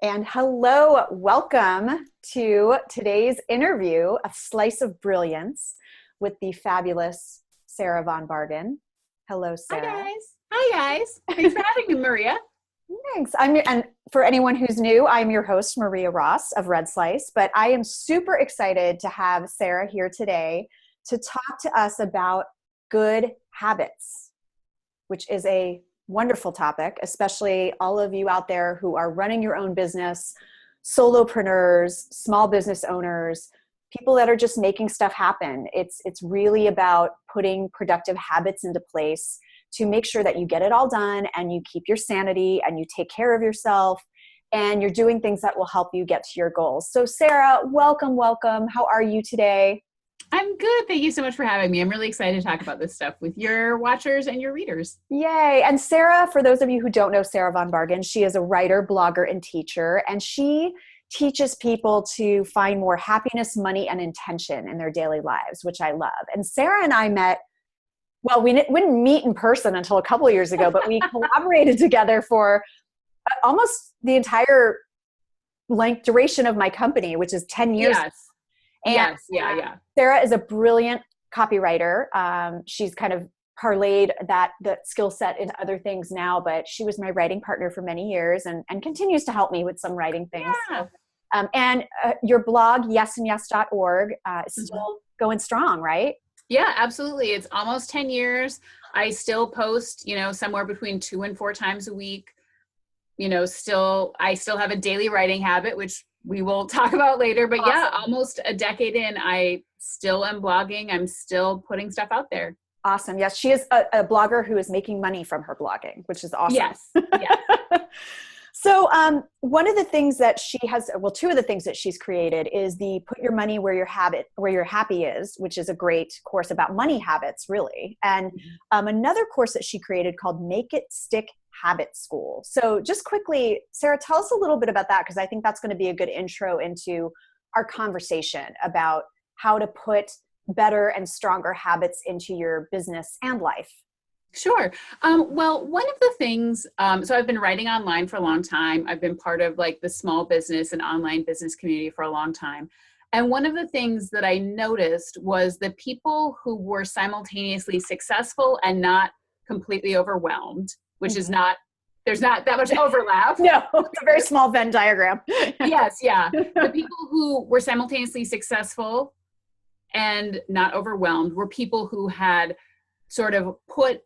And hello, welcome to today's interview, A Slice of Brilliance with the fabulous Sarah Von Bargen. Hello, Hi Sarah. guys. Hi guys. Thanks for having me, Maria. Thanks. And for anyone who's new, I'm your host, Maria Ross of Red Slice, but I am super excited to have Sarah here today to talk to us about good habits, which is a wonderful topic, especially all of you out there who are running your own business, solopreneurs, small business owners, people that are just making stuff happen. It's really about putting productive habits into place to make sure that you get it all done and you keep your sanity and you take care of yourself and you're doing things that will help you get to your goals. So Sarah, welcome. How are you today? I'm good. Thank you so much for having me. I'm really excited to talk about this stuff with your watchers and your readers. Yay. And Sarah, for those of you who don't know Sarah Von Bargen, she is a writer, blogger, and teacher, and she teaches people to find more happiness, money, and intention in their daily lives, which I love. And Sarah and I met, well, we didn't meet in person until a couple of years ago, but we collaborated together for almost the entire duration of my company, which is 10 years. Yes. And yes. Yeah. Sarah is a brilliant copywriter. She's kind of parlayed that skill set into other things now, but she was my writing partner for many years and continues to help me with some writing things. Yeah. And your blog, yesandyes.org, is still going strong, right? Yeah, absolutely. It's almost 10 years. I still post, somewhere between 2 and 4 times a week. I still have a daily writing habit, which we will talk about later, but Awesome. Yeah, almost a decade in, I still am blogging. I'm still putting stuff out there. Awesome. Yes. She is a blogger who is making money from her blogging, which is awesome. Yes. Yes. So one of the things that she has, well, two of the things that she's created is the Put Your Money Where Your Happy Is, which is a great course about money habits, really. And another course that she created called Make It Stick Habit School. So just quickly, Sarah, tell us a little bit about that, because I think that's going to be a good intro into our conversation about how to put better and stronger habits into your business and life. Sure. Well, one of the things, so I've been writing online for a long time. I've been part of like the small business and online business community for a long time. And one of the things that I noticed was the people who were simultaneously successful and not completely overwhelmed, which is not, there's not that much overlap. No, it's a very small Venn diagram. Yes, yeah. The people who were simultaneously successful and not overwhelmed were people who had sort of put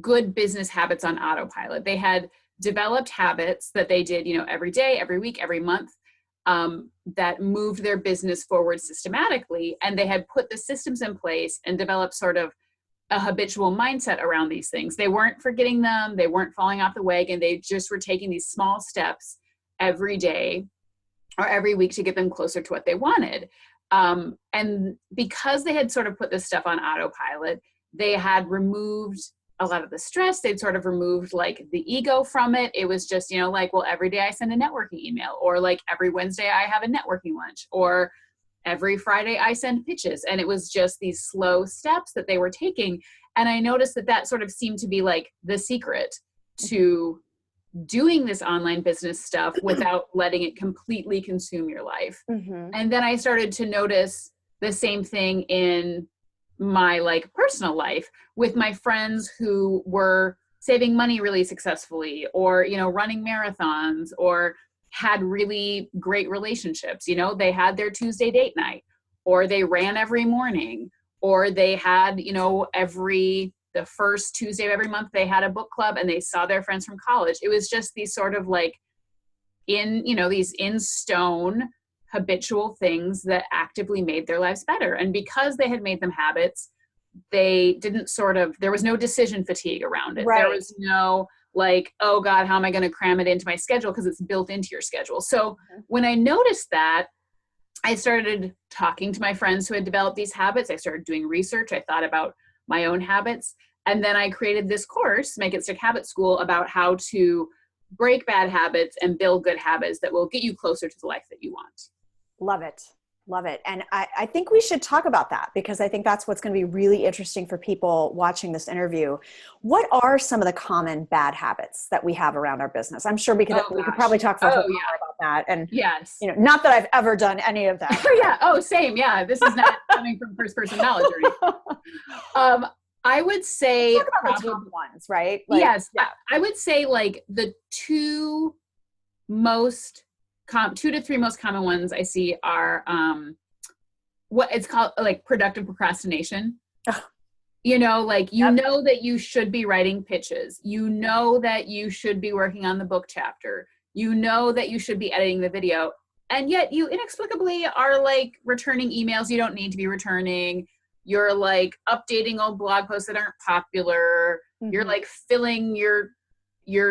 good business habits on autopilot. They had developed habits that they did, every day, every week, every month, that moved their business forward systematically. And they had put the systems in place and developed sort of a habitual mindset around these things. They weren't forgetting them. They weren't falling off the wagon. They just were taking these small steps every day or every week to get them closer to what they wanted. And because they had sort of put this stuff on autopilot, they had removed a lot of the stress. They'd sort of removed like the ego from it. It was just, well, every day I send a networking email, or like every Wednesday I have a networking lunch, or every Friday I send pitches. And it was just these slow steps that they were taking. And I noticed that sort of seemed to be like the secret to doing this online business stuff without letting it completely consume your life. And then I started to notice the same thing in my like personal life with my friends who were saving money really successfully, or, running marathons, or had really great relationships. They had their Tuesday date night, or they ran every morning, or they had, the first Tuesday of every month, they had a book club and they saw their friends from college. It was just these sort of like these in stone habitual things that actively made their lives better. And because they had made them habits, they didn't there was no decision fatigue around it. Right. There was no like, oh God, how am I going to cram it into my schedule? Because it's built into your schedule. So when I noticed that, I started talking to my friends who had developed these habits. I started doing research. I thought about my own habits. And then I created this course, Make It Stick Habit School, about how to break bad habits and build good habits that will get you closer to the life that you want. Love it. Love it. And I think we should talk about that because I think that's what's going to be really interesting for people watching this interview. What are some of the common bad habits that we have around our business? I'm sure we could probably talk for a whole hour about that. And yes, not that I've ever done any of that. Yeah. Oh, same. Yeah. This is not coming from first person knowledge or anything. I would say talk about the top ones, right? Yes. Yeah. I would say like the two to three most common ones I see are what it's called like productive procrastination. Like know that you should be writing pitches. You know that you should be working on the book chapter. You know that you should be editing the video. And yet you inexplicably are like returning emails you don't need to be returning. You're like updating old blog posts that aren't popular. Mm-hmm. You're like filling your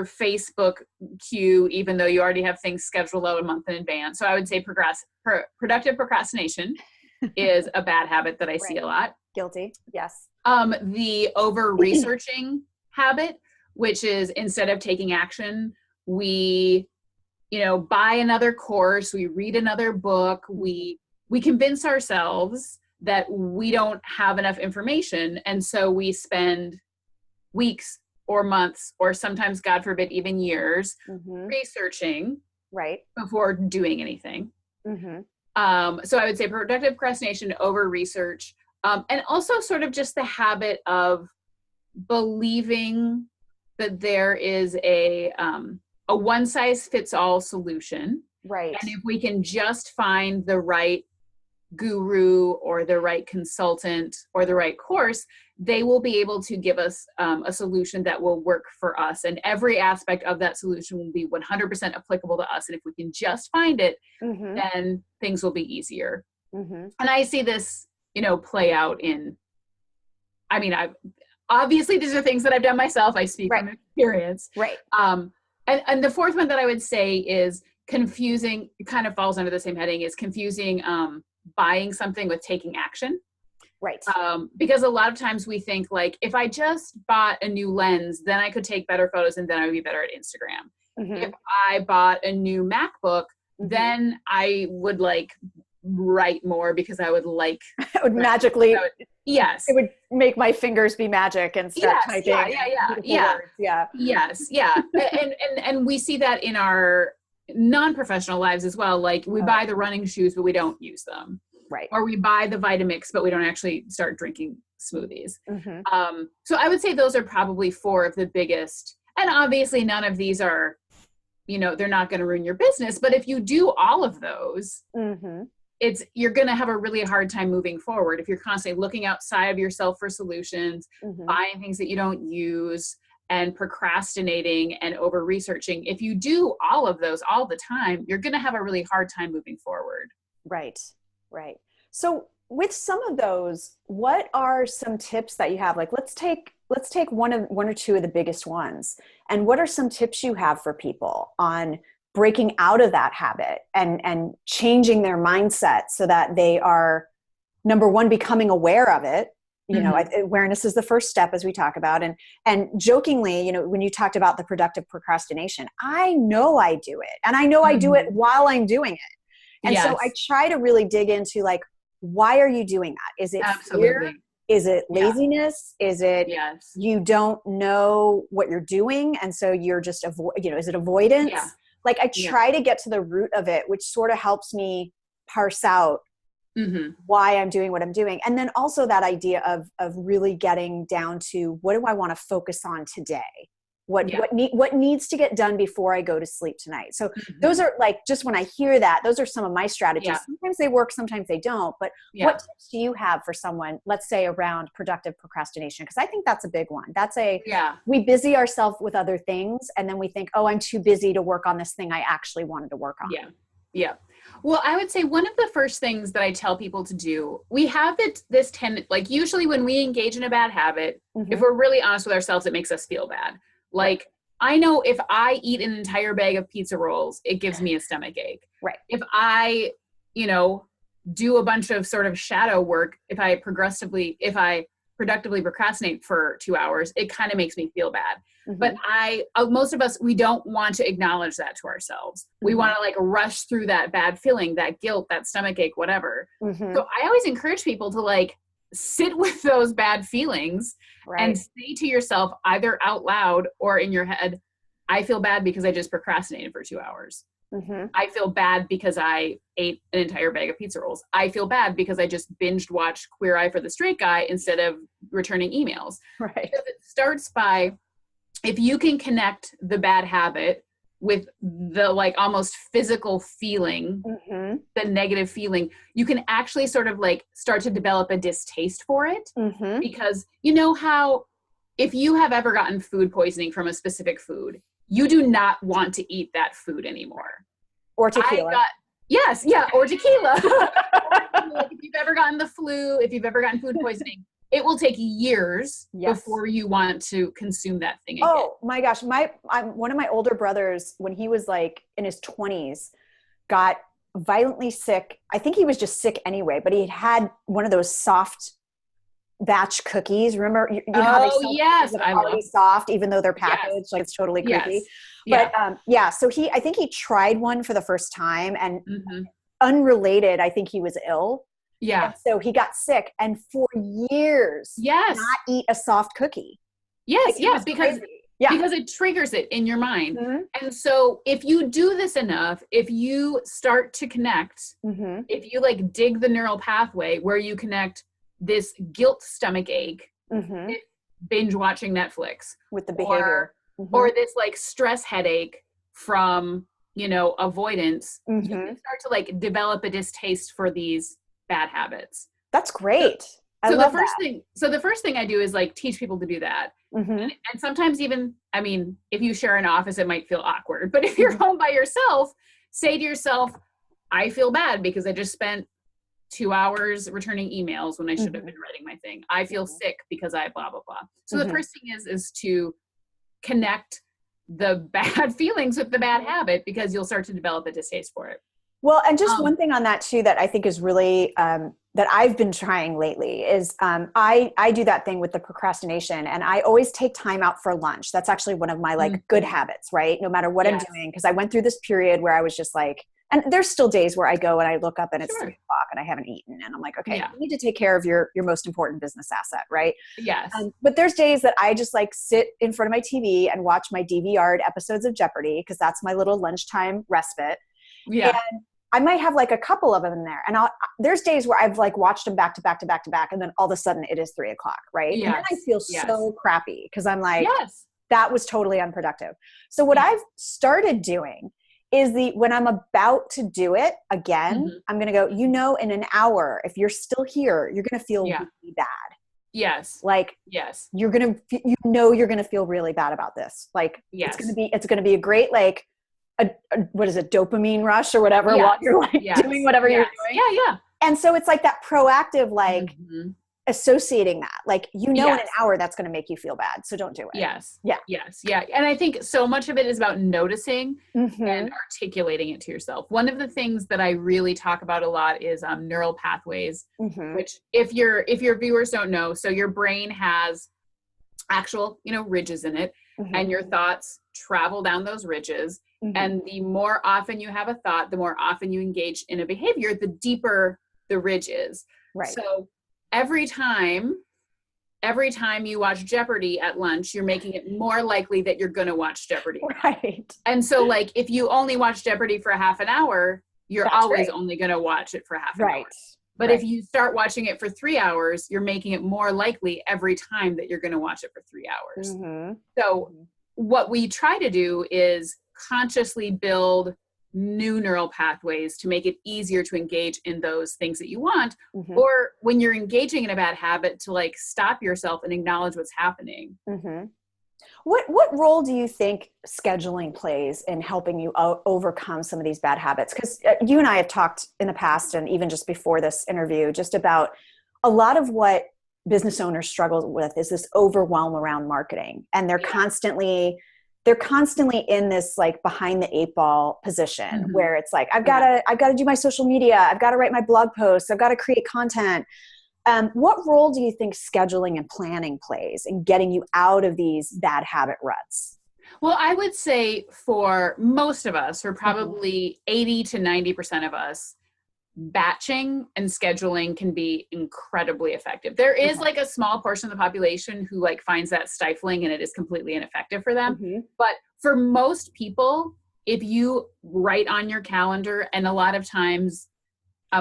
Facebook queue, even though you already have things scheduled out a month in advance. So I would say productive procrastination is a bad habit that I see a lot. Guilty. Yes. The over researching habit, which is instead of taking action, we, buy another course, we read another book, we convince ourselves that we don't have enough information. And so we spend weeks or months, or sometimes, God forbid, even years researching before doing anything. Mm-hmm. So I would say productive procrastination, over research, and also sort of just the habit of believing that there is a one size fits all solution. Right. And if we can just find the right guru or the right consultant or the right course, they will be able to give us a solution that will work for us. And every aspect of that solution will be 100% applicable to us. And if we can just find it, then things will be easier. And I see this, play out I've obviously these are things that I've done myself. I speak from experience. Right. And the fourth one that I would say is confusing, it kind of falls under the same heading, is confusing buying something with taking action. Right. Because a lot of times we think like, if I just bought a new lens, then I could take better photos and then I would be better at Instagram. If I bought a new MacBook, then I would like write more because I would like it would magically yes, it would make my fingers be magic and start typing words. And we see that in our non-professional lives as well. Like we buy the running shoes but we don't use them, right? Or we buy the Vitamix but we don't actually start drinking smoothies. So I would say those are probably four of the biggest, and obviously none of these are, they're not going to ruin your business, but if you do all of those, you're going to have a really hard time moving forward if you're constantly looking outside of yourself for solutions, buying things that you don't use, and procrastinating and over researching. If you do all of those all the time, you're going to have a really hard time moving forward. Right. So with some of those, what are some tips that you have? Like, let's take one or two of the biggest ones. And what are some tips you have for people on breaking out of that habit and changing their mindset so that they are, number one, becoming aware of it. Awareness is the first step, as we talk about. And jokingly, when you talked about the productive procrastination, I know I do it. And I know I do it while I'm doing it. And so I try to really dig into like, why are you doing that? Is it fear? Is it laziness? Is it you don't know what you're doing? And so you're just, is it avoidance? Yeah. Like I try to get to the root of it, which sort of helps me parse out why I'm doing what I'm doing. And then also that idea of really getting down to, what do I want to focus on today? What needs to get done before I go to sleep tonight? So those are like, just when I hear that, those are some of my strategies. Yeah. Sometimes they work, sometimes they don't. But what tips do you have for someone, let's say around productive procrastination? Because I think that's a big one. That's we busy ourselves with other things. And then we think, oh, I'm too busy to work on this thing I actually wanted to work on. Yeah. Well, I would say one of the first things that I tell people to do, we have this tendency, like usually when we engage in a bad habit, if we're really honest with ourselves, it makes us feel bad. Like, I know if I eat an entire bag of pizza rolls, it gives me a stomach ache. Right. If I, do a bunch of sort of shadow work, if I productively procrastinate for 2 hours, it kind of makes me feel bad. But most of us, we don't want to acknowledge that to ourselves. We want to like rush through that bad feeling, that guilt, that stomach ache, whatever. So I always encourage people to like sit with those bad feelings and say to yourself, either out loud or in your head, I feel bad because I just procrastinated for 2 hours. I feel bad because I ate an entire bag of pizza rolls. I feel bad because I just binged watched Queer Eye for the Straight Guy instead of returning emails. Right. Because it starts by, if you can connect the bad habit with the like almost physical feeling, the negative feeling, you can actually sort of like start to develop a distaste for it. Because you know how if you have ever gotten food poisoning from a specific food, you do not want to eat that food anymore. Or tequila. Or tequila. Like if you've ever gotten the flu, if you've ever gotten food poisoning, it will take years before you want to consume that thing again. Oh my gosh. One of my older brothers, when he was like in his 20s, got violently sick. I think he was just sick anyway, but he had one of those soft batch cookies. Remember, you know how they sell cookies that are already soft, even though they're packaged, like it's totally creepy. But so I think he tried one for the first time, and unrelated, I think he was ill. And so he got sick, and for years, not eat a soft cookie. Because it triggers it in your mind. And so if you do this enough, if you start to connect, if you like dig the neural pathway where you connect this guilt stomach ache, binge watching Netflix with the behavior, or this like stress headache from, avoidance, you can start to like develop a distaste for these bad habits. That's great. So the first thing I do is like teach people to do that. And sometimes even, I mean, if you share an office, it might feel awkward, but if you're home by yourself, say to yourself, I feel bad because I just spent 2 hours returning emails when I should have been writing my thing. I feel sick because I blah, blah, blah. So the first thing is to connect the bad feelings with the bad habit, because you'll start to develop a distaste for it. Well, and just one thing on that too, that I think is really, that I've been trying lately is I do that thing with the procrastination, and I always take time out for lunch. That's actually one of my like good habits, right? No matter what I'm doing. Cause I went through this period where I was just like, and there's still days where I go and I look up and it's 3 o'clock and I haven't eaten. And I'm like, okay, you need to take care of your most important business asset, right? Yes. But there's days that I just like sit in front of my TV and watch my DVR'd episodes of Jeopardy, because that's my little lunchtime respite. And I might have like a couple of them in there. And there's days where I've like watched them back to back to back to back. And then all of a sudden it is 3 o'clock, right? And then I feel so crappy because I'm like, that was totally unproductive. So what I've started doing is when I'm about to do it again, I'm going to go, in an hour, if you're still here, you're going to feel really bad. You're going to, you're going to feel really bad about this. Like it's going to be a great, like, what is it, dopamine rush or whatever, while you're like doing whatever you're doing. And so it's like that proactive, like associating that, like, in an hour that's going to make you feel bad, so don't do it. And I think so much of it is about noticing and articulating it to yourself. One of the things that I really talk about a lot is neural pathways, which if your viewers don't know, so your brain has actual ridges in it, and your thoughts travel down those ridges. And the more often you have a thought, the more often you engage in a behavior, the deeper the ridge is. So every time you watch Jeopardy at lunch, you're making it more likely that you're going to watch Jeopardy. And so like, if you only watch Jeopardy for a half an hour, you're always only going to watch it for half an hour. But if you start watching it for 3 hours, you're making it more likely every time that you're going to watch it for 3 hours. So what we try to do is consciously build new neural pathways to make it easier to engage in those things that you want, or when you're engaging in a bad habit, to like stop yourself and acknowledge what's happening. What role do you think scheduling plays in helping you overcome some of these bad habits? Because you and I have talked in the past, and even just before this interview, just about a lot of what business owners struggle with is this overwhelm around marketing, and they're constantly in this like behind the 8 ball position where it's like, I've got to do my social media. I've got to write my blog posts. I've got to create content. What role do you think scheduling and planning plays in getting you out of these bad habit ruts? Well, I would say for most of us, or probably 80 to 90% of us, batching and scheduling can be incredibly effective. There is like a small portion of the population who like finds that stifling and it is completely ineffective for them. But for most people, if you write on your calendar, and a lot of times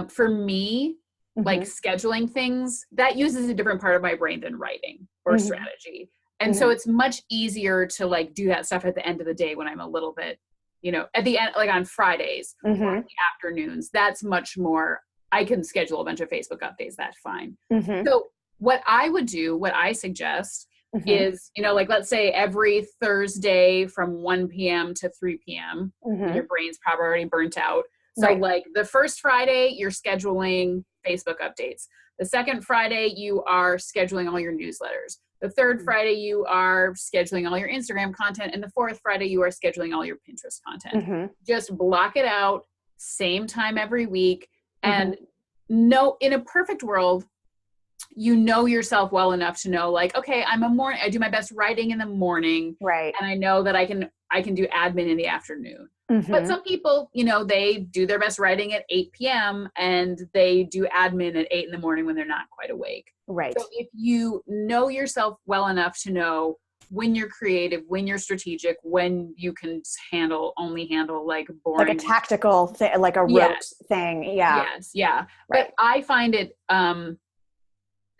for me, like scheduling things, that uses a different part of my brain than writing or strategy. And so it's much easier to like do that stuff at the end of the day when I'm a little bit, you know, at the end, like on Fridays or in the afternoons. That's much more, I can schedule a bunch of Facebook updates. That's fine. So what I would do, what I suggest is, you know, like let's say every Thursday from 1 p.m. to 3 p.m. Your brain's probably already burnt out. So like the first Friday, you're scheduling Facebook updates. The second Friday, you are scheduling all your newsletters. The third Friday, you are scheduling all your Instagram content. And the fourth Friday, you are scheduling all your Pinterest content. Just block it out, same time every week. And no, in a perfect world, you know yourself well enough to know like, okay, I do my best writing in the morning. Right. And I know that I can do admin in the afternoon. But some people, you know, they do their best writing at 8 p.m. and they do admin at 8 in the morning when they're not quite awake. Right. So if you know yourself well enough to know when you're creative, when you're strategic, when you can only handle like boring. Like a tactical thing, like a rote thing. Yeah. Yes. Yeah. Right. But I find it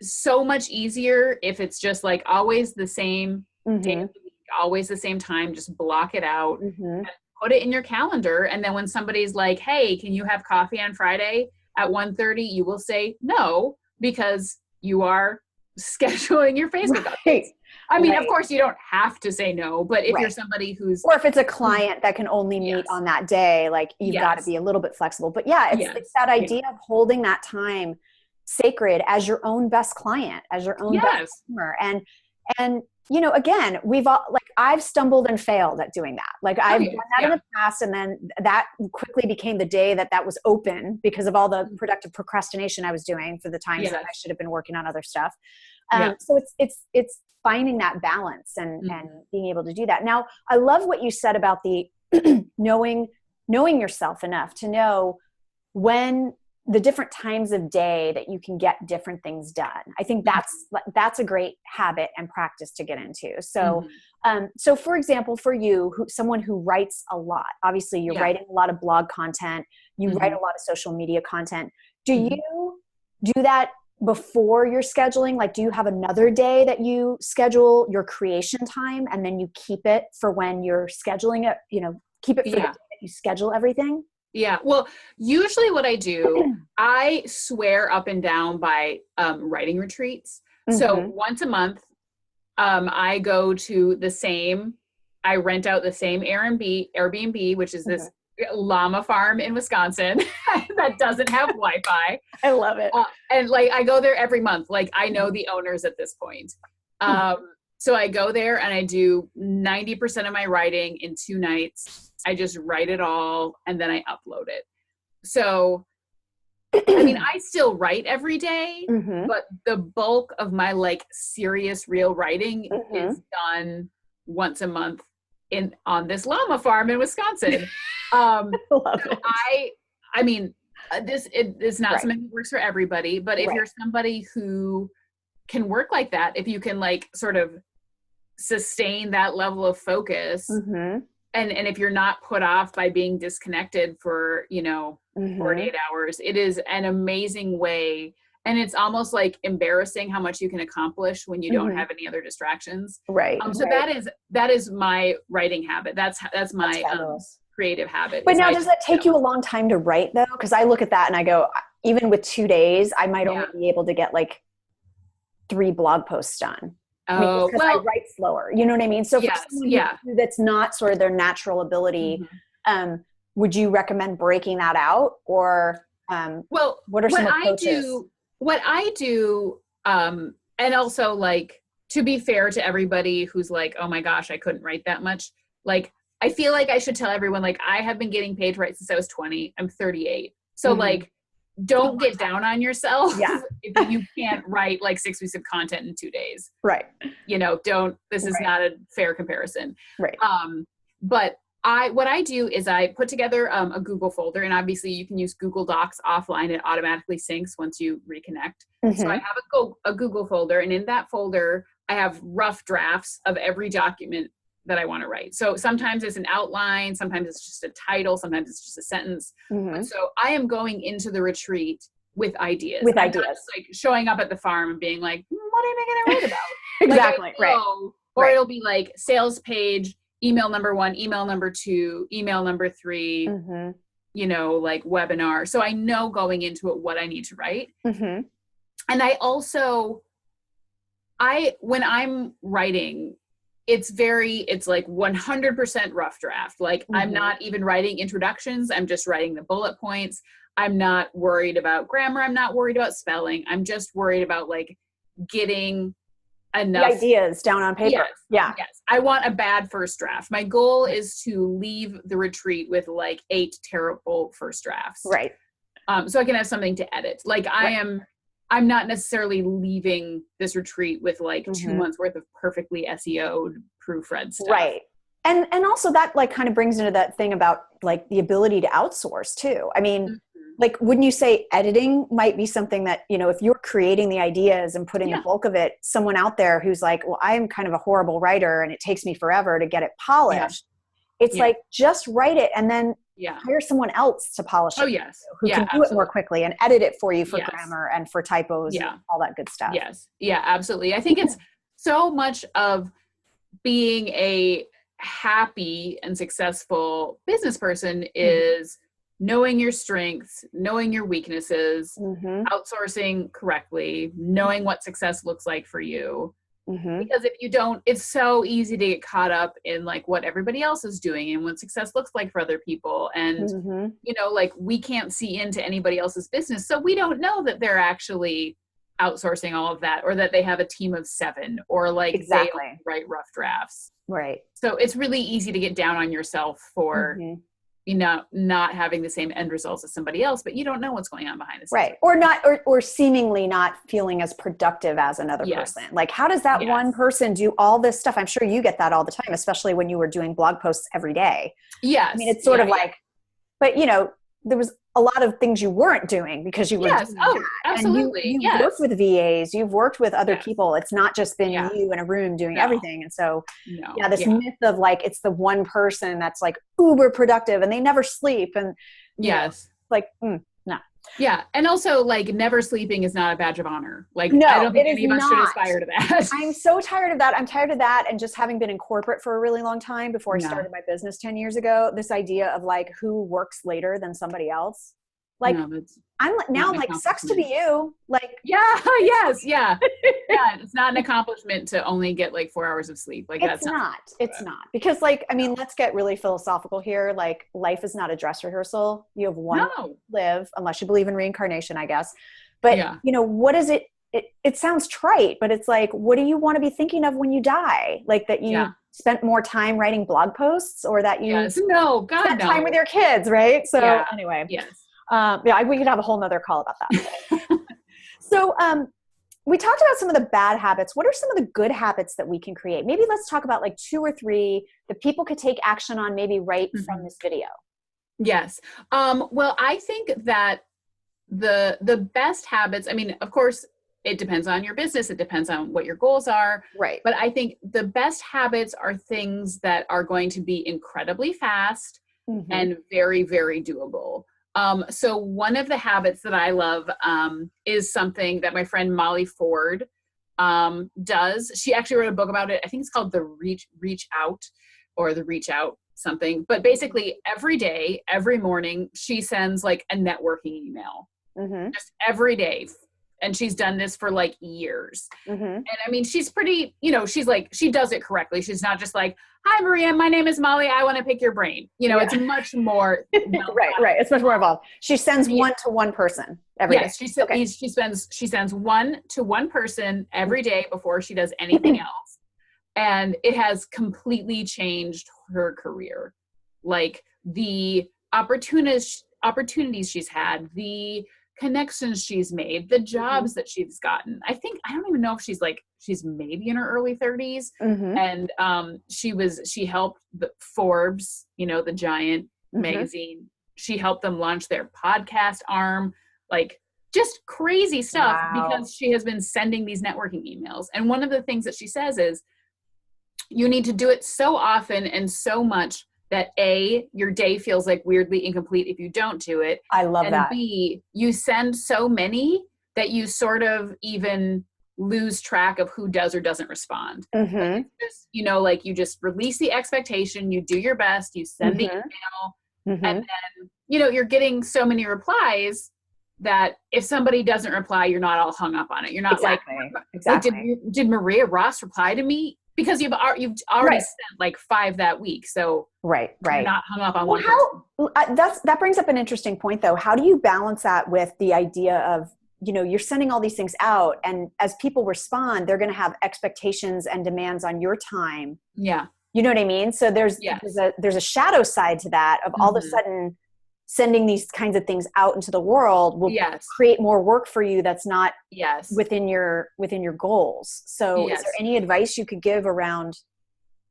so much easier if it's just like always the same day of the week, always the same time. Just block it out. And put it in your calendar. And then when somebody's like, hey, can you have coffee on Friday at 1:30? You will say no, because you are scheduling your Facebook updates. I mean, of course you don't have to say no, but if you're somebody who's, or if it's a client that can only meet on that day, like you've got to be a little bit flexible. But yeah, it's that idea of holding that time sacred as your own best client, as your own best customer. And you know, again, we've all, like, I've stumbled and failed at doing that. Like I've done that in the past, and then that quickly became the day that was open because of all the productive procrastination I was doing for the times that I should have been working on other stuff. So it's finding that balance and being able to do that. Now, I love what you said about the knowing yourself enough to know when the different times of day that you can get different things done. I think that's a great habit and practice to get into. So, so for example, for you, someone who writes a lot, obviously you're writing a lot of blog content, you write a lot of social media content. Do you do that before you're scheduling? Like, do you have another day that you schedule your creation time and then you keep it for when you're scheduling it, you know, keep it for the day that you schedule everything? Yeah. Well, usually what I do, I swear up and down by writing retreats. So once a month, I go to I rent out the same Airbnb, which is this llama farm in Wisconsin that doesn't have Wi-Fi. I love it. And like, I go there every month. Like I know the owners at this point. So I go there and I do 90% of my writing in 2 nights. I just write it all and then I upload it. So, I mean, I still write every day, but the bulk of my like serious real writing is done once a month on this llama farm in Wisconsin. Love it. I mean, it's not something that works for everybody, but if you're somebody who can work like that, if you can like sort of sustain that level of focus, and if you're not put off by being disconnected for, you know, 48 hours, it is an amazing way. And it's almost like embarrassing how much you can accomplish when you don't have any other distractions. Right. So that is my writing habit. That's my creative habit. But now, does that take you a long time to write though? Because I look at that and I go, even with 2 days, I might only be able to get like 3 blog posts done. Because I write slower, you know what I mean? So for someone that's not sort of their natural ability, would you recommend breaking that out, or what are some approaches? What I do, and also like, to be fair to everybody who's like, oh my gosh, I couldn't write that much. Like, I feel like I should tell everyone, like, I have been getting paid to write since I was 20. I'm 38. So like, don't get down on yourself Yeah. if you can't write like 6 weeks of content in 2 days. Right. This is not a fair comparison. Right. But what I do is I put together a Google folder, and obviously you can use Google Docs offline. It automatically syncs once you reconnect. So I have a Google folder, and in that folder, I have rough drafts of every document that I want to write. So sometimes it's an outline, sometimes it's just a title, sometimes it's just a sentence. So I am going into the retreat with ideas. I'm not just like showing up at the farm and being like, what am I going to write about? Exactly. Right. Or it'll be like sales page, email number 1, email number 2, email number 3, like webinar. So I know going into it what I need to write. And I also, when I'm writing, it's like 100% rough draft. Like I'm not even writing introductions. I'm just writing the bullet points. I'm not worried about grammar. I'm not worried about spelling. I'm just worried about like getting enough the ideas down on paper. Yes. I want a bad first draft. My goal is to leave the retreat with like 8 terrible first drafts. Right. So I can have something to edit. Like I'm not necessarily leaving this retreat with like 2 months worth of perfectly SEO'd proofread stuff. Right. And also that like kind of brings into that thing about like the ability to outsource too. I mean, like, wouldn't you say editing might be something that, if you're creating the ideas and putting the bulk of it, someone out there who's like, well, I'm kind of a horrible writer and it takes me forever to get it polished. It's like, just write it and then hire someone else to polish it. Oh, yes. Who can do it more quickly and edit it for you for grammar and for typos and all that good stuff. Yes. Yeah, absolutely. I think it's so much of being a happy and successful business person is knowing your strengths, knowing your weaknesses, outsourcing correctly, knowing what success looks like for you. Because if you don't, it's so easy to get caught up in like what everybody else is doing and what success looks like for other people. And, like we can't see into anybody else's business. So we don't know that they're actually outsourcing all of that, or that they have a team of 7, or like they write rough drafts. Right. So it's really easy to get down on yourself for not having the same end results as somebody else, but you don't know what's going on behind the scenes. Right. Or not, or seemingly not feeling as productive as another person. Like, how does that one person do all this stuff? I'm sure you get that all the time, especially when you were doing blog posts every day. Yes. I mean, it's sort of like, but there was a lot of things you weren't doing because you were doing that. Absolutely. And you've worked with VAs, you've worked with other people. It's not just been you in a room doing everything. And so, this myth of like, it's the one person that's like uber productive and they never sleep. And no. Yeah. And also like never sleeping is not a badge of honor. Like, no, I don't think any of us should aspire to that. I'm so tired of that. I'm tired of that. And just having been in corporate for a really long time before I started my business 10 years ago, this idea of like who works later than somebody else. Like I'm like, sucks to be you. Like, it's not an accomplishment to only get like 4 hours of sleep. Like it's not because like, I mean, let's get really philosophical here. Like life is not a dress rehearsal. You have one to live, unless you believe in reincarnation, I guess. But what is it? It sounds trite, but it's like, what do you want to be thinking of when you die? Like that you spent more time writing blog posts, or that you spent time with your kids, right? So anyway, we could have a whole nother call about that. So we talked about some of the bad habits. What are some of the good habits that we can create? Maybe let's talk about like 2 or 3 that people could take action on, maybe right from this video. Yes. Well, I think that the best habits, I mean, of course, it depends on your business. It depends on what your goals are. Right. But I think the best habits are things that are going to be incredibly fast and very, very doable. So one of the habits that I love is something that my friend Molly Ford does. She actually wrote a book about it. I think it's called The Reach Out, or The Reach Out something. But basically every day, every morning, she sends like a networking email. Just every day. And she's done this for like years. And I mean, she's pretty, she's like, she does it correctly. She's not just like, hi, Maria, my name is Molly. I want to pick your brain. It's much more. Right. It's much more involved. She sends one to one person every day. She sends one to one person every day before she does anything else. And it has completely changed her career. Like the opportunities she's had, the connections she's made, the jobs that she's gotten. I don't even know if she's maybe in her early 30s. And she helped Forbes, the giant magazine. She helped them launch their podcast arm, like just crazy stuff because she has been sending these networking emails. And one of the things that she says is you need to do it so often and so much that A, your day feels like weirdly incomplete if you don't do it. I love that. And B, you send so many that you sort of even lose track of who does or doesn't respond. Like you just release the expectation, you do your best, you send the email, and then, you're getting so many replies that if somebody doesn't reply, you're not all hung up on it. You're not like did Maria Ross reply to me? Because you've already sent like 5 that week. So you're not hung up on one person. That brings up an interesting point though. How do you balance that with the idea of, you're sending all these things out, and as people respond, they're going to have expectations and demands on your time. Yeah. You know what I mean? So there's a shadow side to that of all of a sudden sending these kinds of things out into the world will create more work for you that's not within your goals. So is there any advice you could give around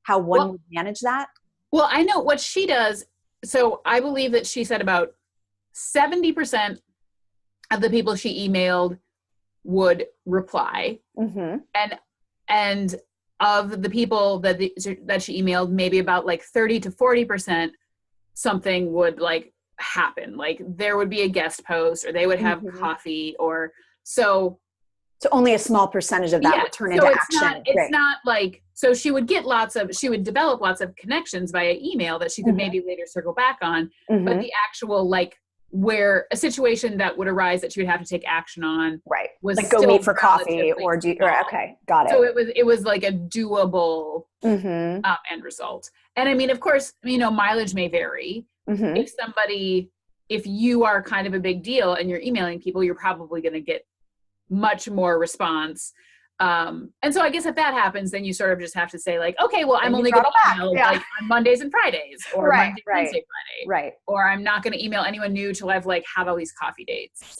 how one would manage that? Well, I know what she does. So I believe that she said about 70% of the people she emailed would reply. And of the people that she emailed, maybe about like 30 to 40%, something would like happen. Like there would be a guest post, or they would have coffee, or so only a small percentage of that would turn into action. It's not like, so she would develop lots of connections via email that she could maybe later circle back on. But the actual where a situation that would arise that she would have to take action on was like go meet for coffee or do okay, got it. So it was like a doable end result. And I mean, of course, mileage may vary. If you are kind of a big deal and you're emailing people, you're probably going to get much more response. And so I guess if that happens, then you sort of just have to say like, okay, well, I'm only going to email like on Mondays and Fridays, or Monday, Wednesday, Friday. Or I'm not going to email anyone new till I've have all these coffee dates.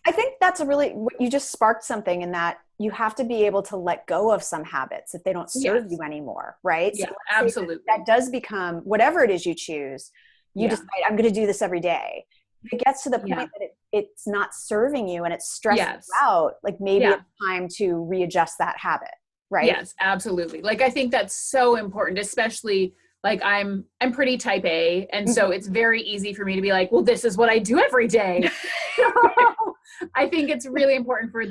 I think that's you just sparked something in that you have to be able to let go of some habits if they don't serve you anymore. Right. Yeah, so absolutely. That does become whatever it is you choose. You decide, I'm going to do this every day. If it gets to the point that it's not serving you and it's stressing you out, like maybe it's time to readjust that habit, right? Yes, absolutely. Like I think that's so important, especially like I'm pretty type A, and so it's very easy for me to be like, well, this is what I do every day. So I think it's really important for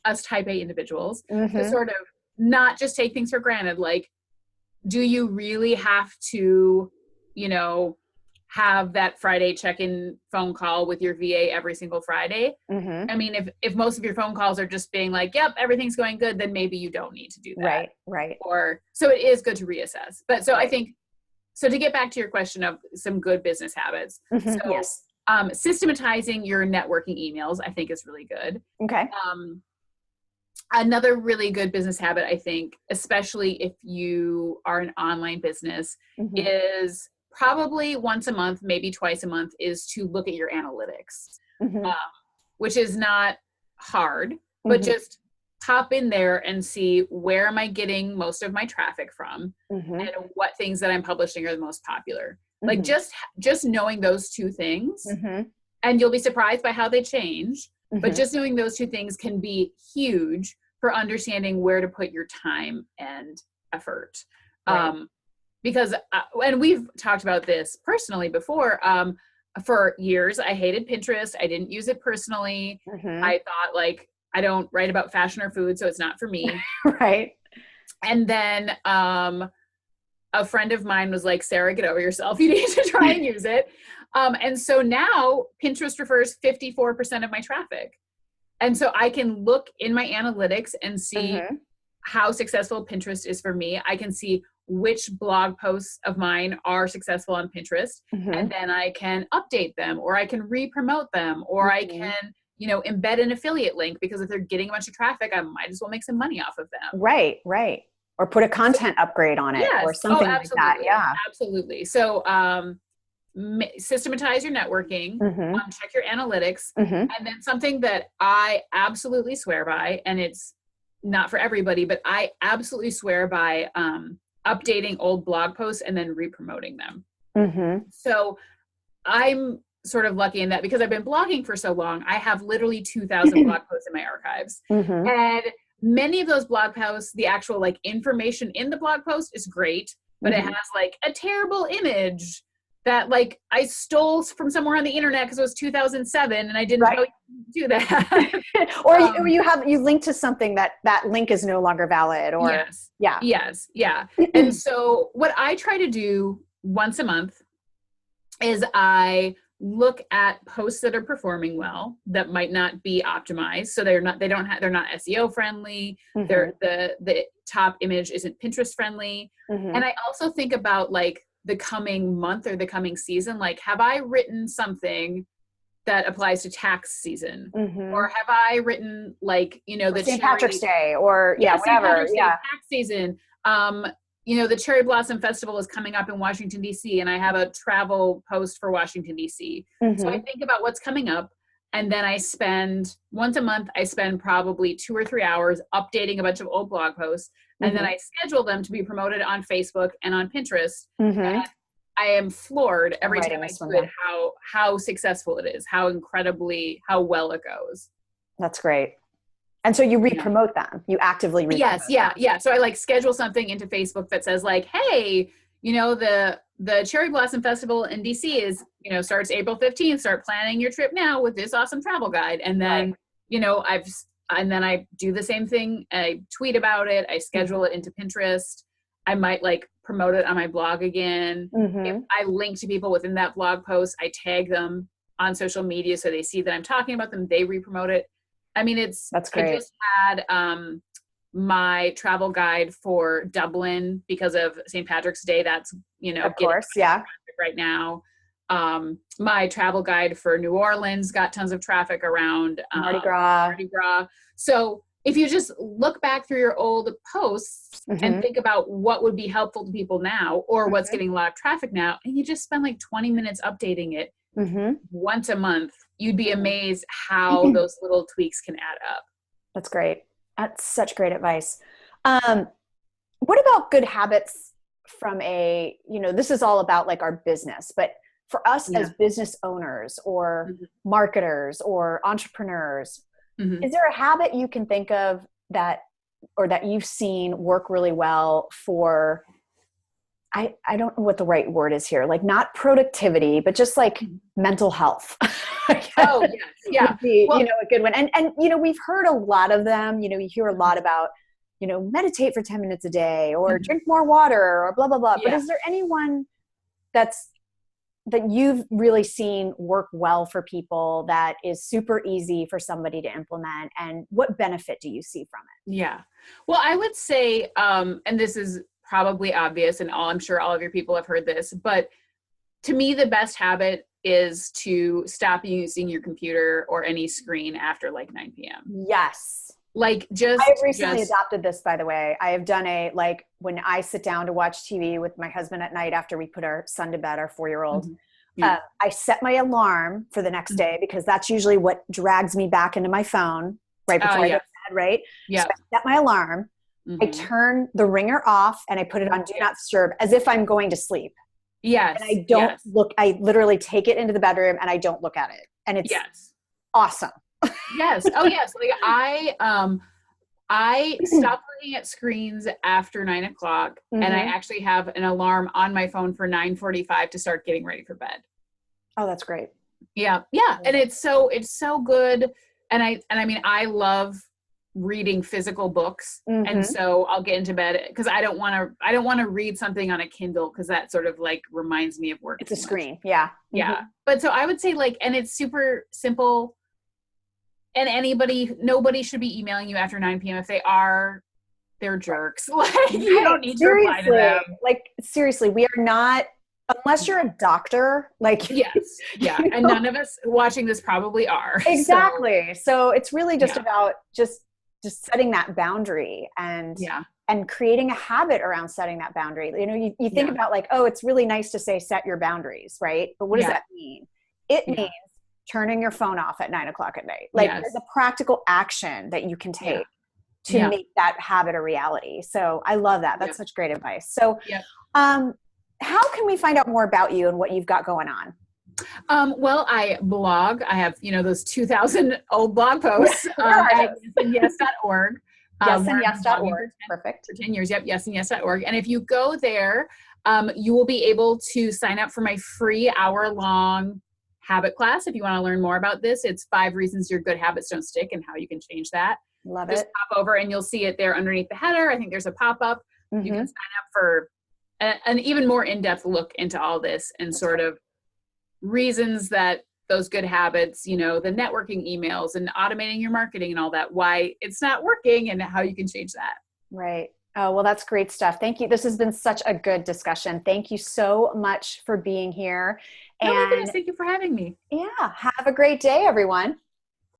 us type A individuals to sort of not just take things for granted. Like, do you really have to, have that Friday check-in phone call with your VA every single Friday? I mean, if most of your phone calls are just being like, yep, everything's going good, then maybe you don't need to do that. Right. Or, so it is good to reassess. But so I think, so to get back to your question of some good business habits. Systematizing your networking emails, I think is really good. Okay. Another really good business habit, I think, especially if you are an online business, is probably once a month, maybe twice a month, is to look at your analytics, which is not hard, but just hop in there and see where am I getting most of my traffic from, and what things that I'm publishing are the most popular. Like just knowing those two things, and you'll be surprised by how they change, but just knowing those two things can be huge for understanding where to put your time and effort. Because, and we've talked about this personally before, for years, I hated Pinterest. I didn't use it personally. I thought like, I don't write about fashion or food, so it's not for me. And then a friend of mine was like, Sarah, get over yourself. You need to try and use it. And so now Pinterest refers 54% of my traffic. And so I can look in my analytics and see how successful Pinterest is for me. I can see which blog posts of mine are successful on Pinterest, and then I can update them, or I can re-promote them, or I can, embed an affiliate link, because if they're getting a bunch of traffic, I might as well make some money off of them. Right. Or put a content upgrade on it or something like that. Yeah, absolutely. So, systematize your networking, check your analytics, Mm-hmm. and then something that I absolutely swear by, and it's not for everybody, but I absolutely swear by updating old blog posts and then re-promoting them. Mm-hmm. So I'm sort of lucky in that because I've been blogging for so long, I have literally 2,000 blog posts in my archives. Mm-hmm. And many of those blog posts, the actual like information in the blog post is great, but it has like a terrible image that like I stole from somewhere on the internet because it was 2007 and I didn't know you could do that. or you link to something that link is no longer valid, or yes. And so what I try to do once a month is I look at posts that are performing well that might not be optimized. So they're not SEO friendly. The top image isn't Pinterest friendly. And I also think about like the coming month or the coming season, like have I written something that applies to tax season, or have I written like, the St. Patrick's Day or whatever. Tax season. The Cherry Blossom Festival is coming up in Washington, D.C., and I have a travel post for Washington, D.C. So I think about what's coming up, and then once a month, I spend probably 2 or 3 hours updating a bunch of old blog posts, and then I schedule them to be promoted on Facebook and on Pinterest. And I am floored every time I do it how successful it is, how well it goes. That's great. And so you re-promote them. You actively re-promote them. Yeah. So I like schedule something into Facebook that says like, hey, the Cherry Blossom Festival in DC is, starts April 15th. Start planning your trip now with this awesome travel guide. And then, I do the same thing. I tweet about it. I schedule it into Pinterest. I might like promote it on my blog again. If I link to people within that blog post, I tag them on social media so they see that I'm talking about them. They re-promote it. I mean, that's great. I just had my travel guide for Dublin because of St. Patrick's Day. That's, of course, right now. My travel guide for New Orleans got tons of traffic around Mardi Gras. So if you just look back through your old posts and think about what would be helpful to people now or what's getting a lot of traffic now, and you just spend like 20 minutes updating it once a month, you'd be amazed how those little tweaks can add up. That's great. That's such great advice. What about good habits from this is all about like our business, but for us as business owners or marketers or entrepreneurs, is there a habit you can think of that you've seen work really well for, I don't know what the right word is here, like not productivity, but just like mental health? Oh, yes. Be, a good one. And we've heard a lot of them, you hear a lot about, meditate for 10 minutes a day or drink more water or blah, blah, blah. But is there anyone that you've really seen work well for people that is super easy for somebody to implement, and what benefit do you see from it? Yeah. Well, I would say, and this is probably obvious and I'm sure all of your people have heard this, but to me, the best habit is to stop using your computer or any screen after like 9 p.m. Yes. I have recently adopted this, by the way. I have done when I sit down to watch TV with my husband at night after we put our son to bed, our 4-year-old, I set my alarm for the next day because that's usually what drags me back into my phone right before I go to bed, right? Yeah. So I set my alarm, I turn the ringer off, and I put it on Do Not Disturb as if I'm going to sleep. Yes. And I don't look, I literally take it into the bedroom and I don't look at it. And it's awesome. Yes. Oh, yes. Like I stopped looking at screens after 9 o'clock, and I actually have an alarm on my phone for 9:45 to start getting ready for bed. Oh, that's great. Yeah. Yeah. And it's so good. And I mean, I love reading physical books. And so I'll get into bed because I don't want to read something on a Kindle because that sort of like reminds me of work. It's a screen. Yeah. Yeah. But so I would say and it's super simple. And nobody should be emailing you after 9 p.m. If they are, they're jerks. Like you don't need to reply to them. Like seriously, we are not, unless you're a doctor, like. Yes. Yeah. And none of us watching this probably are. Exactly. So it's really just about just setting that boundary and and creating a habit around setting that boundary. You know, you think about like, oh, it's really nice to say, set your boundaries, right? But what does that mean? It means turning your phone off at 9 o'clock at night. Like there's a practical action that you can take to make that habit a reality. So I love that. That's such great advice. So, how can we find out more about you and what you've got going on? Well, I blog. I have, those 2,000 old blog posts at yesandyes.org. Yesandyes.org. Perfect. For 10 years. Yep. Yesandyes.org. And if you go there, you will be able to sign up for my free hour-long habit class. If you want to learn more about this, it's 5 reasons your good habits don't stick and how you can change that. Love Just it. pop over and you'll see it there underneath the header. I think there's a pop-up. You can sign up for an even more in-depth look into all this and sort of reasons that those good habits, the networking emails and automating your marketing and all that, why it's not working and how you can change that. Right. Oh, well, that's great stuff. Thank you. This has been such a good discussion. Thank you so much for being here. Oh my goodness, thank you for having me. Yeah. Have a great day, everyone.